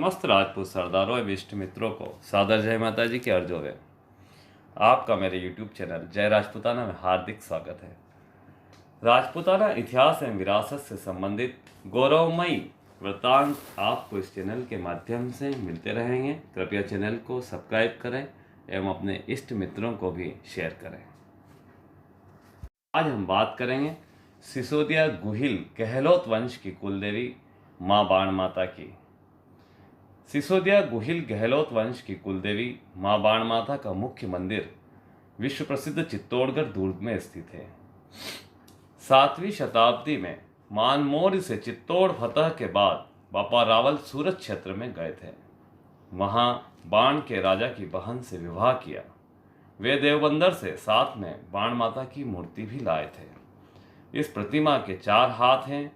समस्त राजपूत सरदारों एवं इष्ट मित्रों को सादर जय माता जी के अर्जों में आपका मेरे यूट्यूब चैनल जय राजपूताना में हार्दिक स्वागत है। राजपूताना इतिहास एवं विरासत से संबंधित गौरवमयी वृत्तांत आपको इस चैनल के माध्यम से मिलते रहेंगे। कृपया चैनल को सब्सक्राइब करें एवं अपने इष्ट मित्रों को भी शेयर करें। आज हम बात करेंगे सिसोदिया गुहिल गहलोत वंश की कुलदेवी माँ बाण माता की। सिसोदिया गुहिल गहलोत वंश की कुलदेवी माँ बाण माता का मुख्य मंदिर विश्व प्रसिद्ध चित्तौड़गढ़ दुर्ग में स्थित है। 7वीं शताब्दी में मानमौर्य से चित्तौड़ फतह के बाद बापा रावल सूरत क्षेत्र में गए थे। वहां बाण के राजा की बहन से विवाह किया। वे देवबंदर से साथ में बाण माता की मूर्ति भी लाए थे। इस प्रतिमा के 4 हाथ हैं।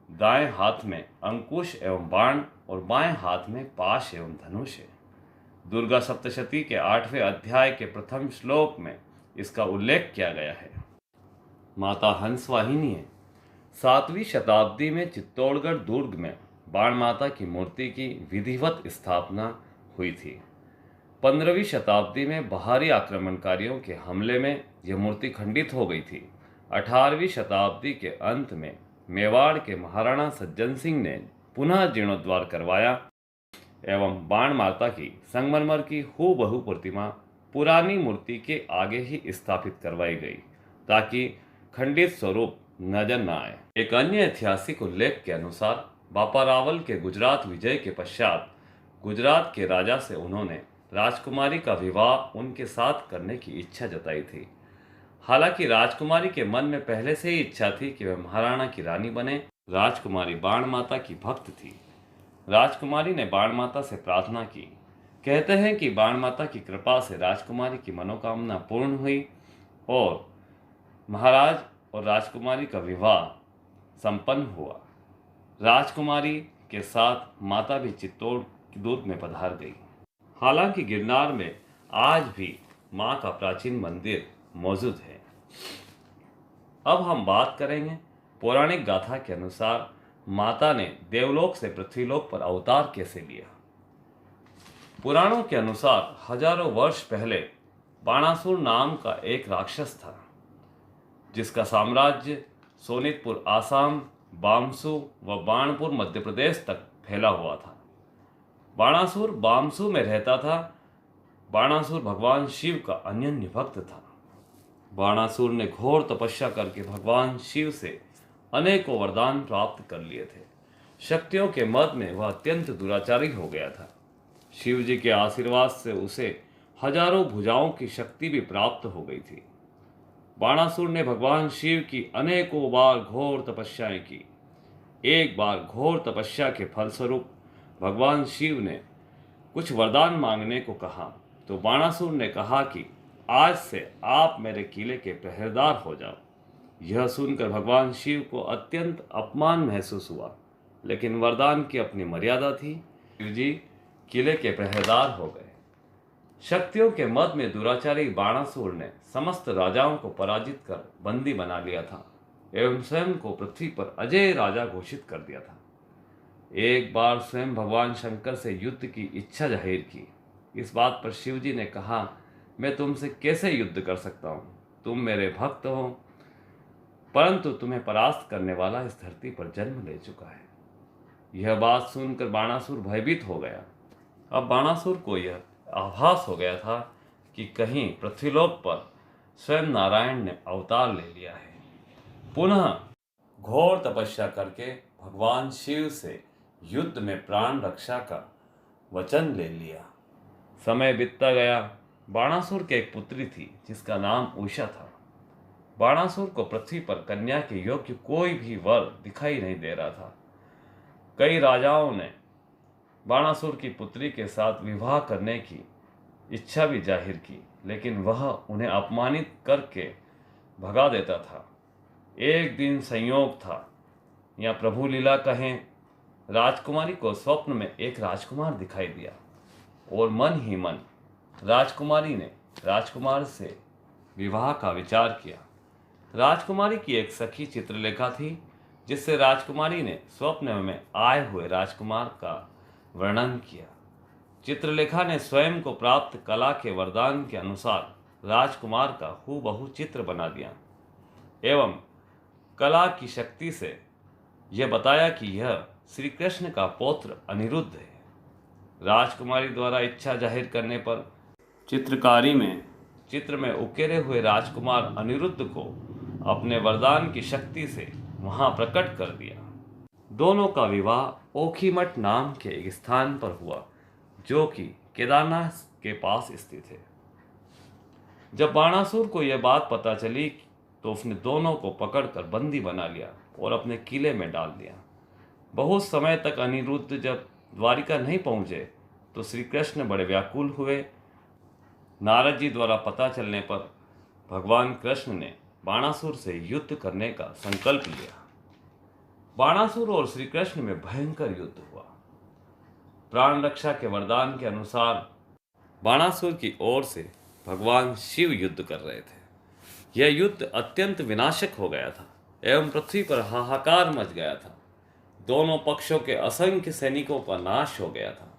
दाएं हाथ में अंकुश एवं बाण और बाएं हाथ में पाश एवं धनुष है। दुर्गा सप्तशती के 8वें अध्याय के प्रथम श्लोक में इसका उल्लेख किया गया है। माता हंसवाहिनी है। 7वीं शताब्दी में चित्तौड़गढ़ दुर्ग में बाण माता की मूर्ति की विधिवत स्थापना हुई थी। 15वीं शताब्दी में बाहरी आक्रमणकारियों के हमले में यह मूर्ति खंडित हो गई थी। 18वीं शताब्दी के अंत में मेवाड़ के महाराणा सज्जन सिंह ने पुनः जीर्णोद्धार करवाया एवं बाण माता की संगमरमर की हूबहू प्रतिमा पुरानी मूर्ति के आगे ही स्थापित करवाई गई ताकि खंडित स्वरूप नजर न आए। एक अन्य ऐतिहासिक उल्लेख के अनुसार बापा रावल के गुजरात विजय के पश्चात गुजरात के राजा से उन्होंने राजकुमारी का विवाह उनके साथ करने की इच्छा जताई थी। हालांकि राजकुमारी के मन में पहले से ही इच्छा थी कि वह महाराणा की रानी बने। राजकुमारी बाण माता की भक्त थी। राजकुमारी ने बाण माता से प्रार्थना की। कहते हैं कि बाण माता की कृपा से राजकुमारी की मनोकामना पूर्ण हुई और महाराज और राजकुमारी का विवाह संपन्न हुआ। राजकुमारी के साथ माता भी चित्तौड़ दुर्ग में पधार गई। हालांकि गिरनार में आज भी मां का प्राचीन मंदिर मौजूद है। अब हम बात करेंगे पौराणिक गाथा के अनुसार माता ने देवलोक से पृथ्वीलोक पर अवतार कैसे लिया। पुराणों के अनुसार हजारों वर्ष पहले बाणासुर नाम का एक राक्षस था जिसका साम्राज्य सोनितपुर आसाम, बामसू व बाणपुर मध्य प्रदेश तक फैला हुआ था। बाणासुर बामसू में रहता था। बाणासुर भगवान शिव का अनन्य भक्त था। बाणासुर ने घोर तपस्या करके भगवान शिव से अनेकों वरदान प्राप्त कर लिए थे। शक्तियों के मद में वह अत्यंत दुराचारी हो गया था। शिव जी के आशीर्वाद से उसे हजारों भुजाओं की शक्ति भी प्राप्त हो गई थी। बाणासुर ने भगवान शिव की अनेकों बार घोर तपस्याएं की। एक बार घोर तपस्या के फलस्वरूप भगवान शिव ने कुछ वरदान मांगने को कहा तो बाणासुर ने कहा कि आज से आप मेरे किले के पहरेदार हो जाओ। यह सुनकर भगवान शिव को अत्यंत अपमान महसूस हुआ, लेकिन वरदान की अपनी मर्यादा थी। शिव जी किले के पहरेदार हो गए। शक्तियों के मद में दुराचारी बाणासुर ने समस्त राजाओं को पराजित कर बंदी बना लिया था एवं स्वयं को पृथ्वी पर अजय राजा घोषित कर दिया था। एक बार स्वयं भगवान शंकर से युद्ध की इच्छा जाहिर की। इस बात पर शिव जी ने कहा, मैं तुमसे कैसे युद्ध कर सकता हूँ? तुम मेरे भक्त हो, परंतु तुम्हें परास्त करने वाला इस धरती पर जन्म ले चुका है। यह बात सुनकर बाणासुर भयभीत हो गया। अब बाणासुर को यह आभास हो गया था कि कहीं पृथ्वीलोक पर स्वयं नारायण ने अवतार ले लिया है। पुनः घोर तपस्या करके भगवान शिव से युद्ध में प्राण रक्षा का वचन ले लिया। समय बीतता गया। बाणासुर की एक पुत्री थी जिसका नाम उषा था। बाणासुर को पृथ्वी पर कन्या के योग्य कोई भी वर दिखाई नहीं दे रहा था। कई राजाओं ने बाणासुर की पुत्री के साथ विवाह करने की इच्छा भी जाहिर की, लेकिन वह उन्हें अपमानित करके भगा देता था। एक दिन संयोग था या प्रभु लीला कहें, राजकुमारी को स्वप्न में एक राजकुमार दिखाई दिया और मन ही मन राजकुमारी ने राजकुमार से विवाह का विचार किया। राजकुमारी की एक सखी चित्रलेखा थी जिससे राजकुमारी ने स्वप्न में आए हुए राजकुमार का वर्णन किया। चित्रलेखा ने स्वयं को प्राप्त कला के वरदान के अनुसार राजकुमार का हूबहू चित्र बना दिया एवं कला की शक्ति से यह बताया कि यह श्री कृष्ण का पौत्र अनिरुद्ध है। राजकुमारी द्वारा इच्छा जाहिर करने पर चित्र में उकेरे हुए राजकुमार अनिरुद्ध को अपने वरदान की शक्ति से वहां प्रकट कर दिया। दोनों का विवाह ओखीमठ नाम के एक स्थान पर हुआ जो कि केदारनाथ के पास स्थित है। जब बाणासुर को यह बात पता चली तो उसने दोनों को पकड़कर बंदी बना लिया और अपने किले में डाल दिया। बहुत समय तक अनिरुद्ध जब द्वारिका नहीं पहुंचे तो श्री कृष्ण बड़े व्याकुल हुए। नारद जी द्वारा पता चलने पर भगवान कृष्ण ने बाणासुर से युद्ध करने का संकल्प लिया। बाणासुर और श्री कृष्ण में भयंकर युद्ध हुआ। प्राण रक्षा के वरदान के अनुसार बाणासुर की ओर से भगवान शिव युद्ध कर रहे थे। यह युद्ध अत्यंत विनाशक हो गया था एवं पृथ्वी पर हाहाकार मच गया था। दोनों पक्षों के असंख्य सैनिकों का नाश हो गया था।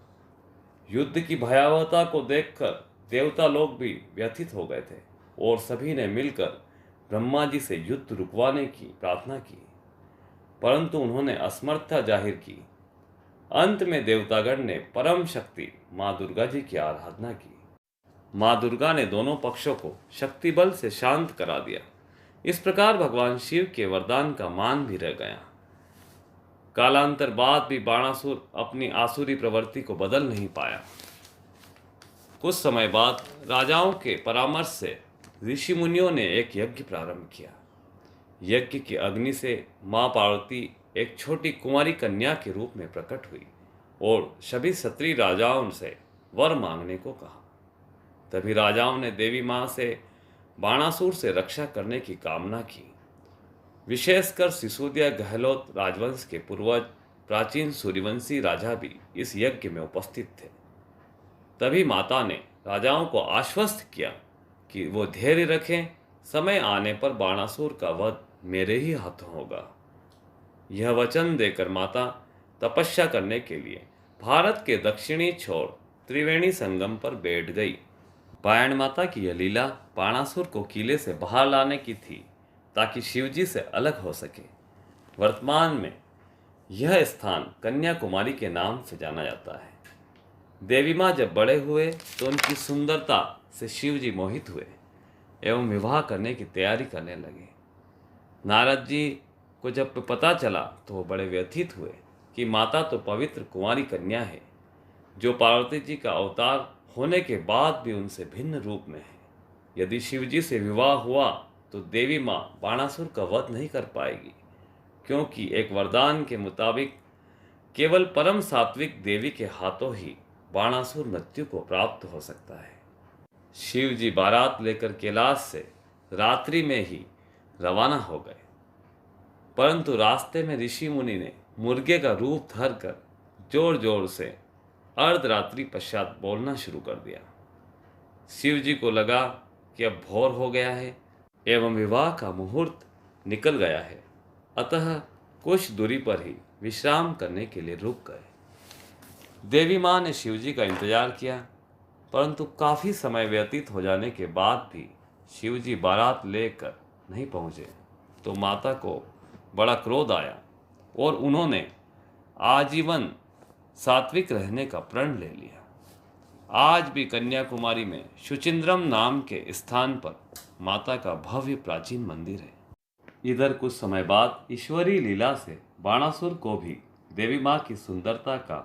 युद्ध की भयावहता को देखकर देवता लोग भी व्यथित हो गए थे और सभी ने मिलकर ब्रह्मा जी से युद्ध रुकवाने की प्रार्थना की, परंतु उन्होंने असमर्थता जाहिर की। अंत में देवतागण ने परम शक्ति माँ दुर्गा जी की आराधना की। माँ दुर्गा ने दोनों पक्षों को शक्ति बल से शांत करा दिया। इस प्रकार भगवान शिव के वरदान का मान भी रह गया। कालांतर बाद भी बाणासुर अपनी आसुरी प्रवृत्ति को बदल नहीं पाया। कुछ समय बाद राजाओं के परामर्श से ऋषि मुनियों ने एक यज्ञ प्रारंभ किया। यज्ञ की अग्नि से माँ पार्वती एक छोटी कुंवारी कन्या के रूप में प्रकट हुई और सभी क्षत्रिय राजाओं से वर मांगने को कहा। तभी राजाओं ने देवी माँ से बाणासुर से रक्षा करने की कामना की। विशेषकर सिसोदिया गहलोत राजवंश के पूर्वज प्राचीन सूर्यवंशी राजा भी इस यज्ञ में उपस्थित थे। तभी माता ने राजाओं को आश्वस्त किया कि वो धैर्य रखें, समय आने पर बाणासुर का वध मेरे ही हाथों होगा। यह वचन देकर माता तपस्या करने के लिए भारत के दक्षिणी छोर त्रिवेणी संगम पर बैठ गई। पायण माता की यह लीला बाणासुर को किले से बाहर लाने की थी ताकि शिवजी से अलग हो सके। वर्तमान में यह स्थान कन्याकुमारी के नाम से जाना जाता है। देवी माँ जब बड़े हुए तो उनकी सुंदरता से शिवजी मोहित हुए एवं विवाह करने की तैयारी करने लगे। नारद जी को जब पता चला तो वो बड़े व्यथित हुए कि माता तो पवित्र कुंवारी कन्या है जो पार्वती जी का अवतार होने के बाद भी उनसे भिन्न रूप में है। यदि शिवजी से विवाह हुआ तो देवी माँ बाणासुर का वध नहीं कर पाएगी, क्योंकि एक वरदान के मुताबिक केवल परम सात्विक देवी के हाथों ही बाणासुर मृत्यु को प्राप्त हो सकता है। शिवजी बारात लेकर कैलाश से रात्रि में ही रवाना हो गए, परंतु रास्ते में ऋषि मुनि ने मुर्गे का रूप धरकर जोर जोर से अर्धरात्रि पश्चात बोलना शुरू कर दिया। शिवजी को लगा कि अब भोर हो गया है एवं विवाह का मुहूर्त निकल गया है, अतः कुछ दूरी पर ही विश्राम करने के लिए रुक गए। देवी माँ ने शिवजी का इंतजार किया, परंतु काफ़ी समय व्यतीत हो जाने के बाद भी शिवजी बारात लेकर नहीं पहुँचे तो माता को बड़ा क्रोध आया और उन्होंने आजीवन सात्विक रहने का प्रण ले लिया। आज भी कन्याकुमारी में शुचिंद्रम नाम के स्थान पर माता का भव्य प्राचीन मंदिर है। इधर कुछ समय बाद ईश्वरीय लीला से बाणासुर को भी देवी माँ की सुंदरता का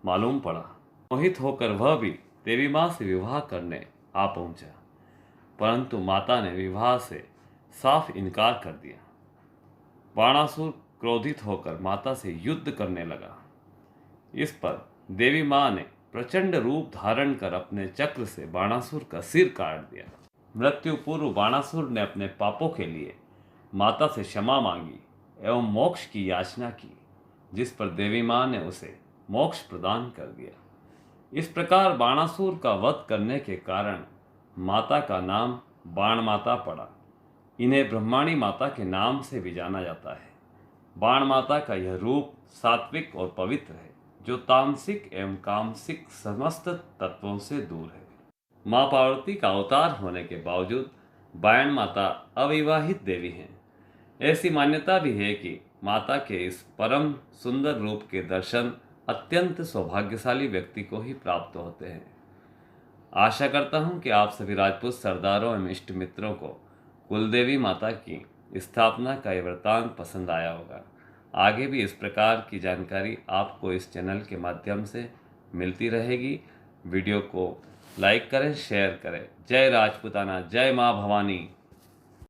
मालूम पड़ा। मोहित होकर वह भी देवी माँ से विवाह करने आ पहुँचा, परंतु माता ने विवाह से साफ इनकार कर दिया। बाणासुर क्रोधित होकर माता से युद्ध करने लगा। इस पर देवी माँ ने प्रचंड रूप धारण कर अपने चक्र से बाणासुर का सिर काट दिया। मृत्यु पूर्व बाणासुर ने अपने पापों के लिए माता से क्षमा मांगी एवं मोक्ष की याचना की, जिस पर देवी माँ ने उसे मोक्ष प्रदान कर दिया। इस प्रकार बाणासुर का वध करने के कारण माता का नाम बाण माता पड़ा। इन्हें ब्रह्माणी माता के नाम से भी जाना जाता है। बाण माता का यह रूप सात्विक और पवित्र है, जो तामसिक एवं कामसिक समस्त तत्वों से दूर है। माँ पार्वती का अवतार होने के बावजूद बायन माता अविवाहित देवी हैं। ऐसी मान्यता भी है कि माता के इस परम सुंदर रूप के दर्शन अत्यंत सौभाग्यशाली व्यक्ति को ही प्राप्त होते हैं। आशा करता हूं कि आप सभी राजपूत सरदारों एवं इष्ट मित्रों को कुलदेवी माता की स्थापना का ये वृतांत पसंद आया होगा। आगे भी इस प्रकार की जानकारी आपको इस चैनल के माध्यम से मिलती रहेगी। वीडियो को लाइक करें, शेयर करें। जय राजपूताना, जय माँ भवानी।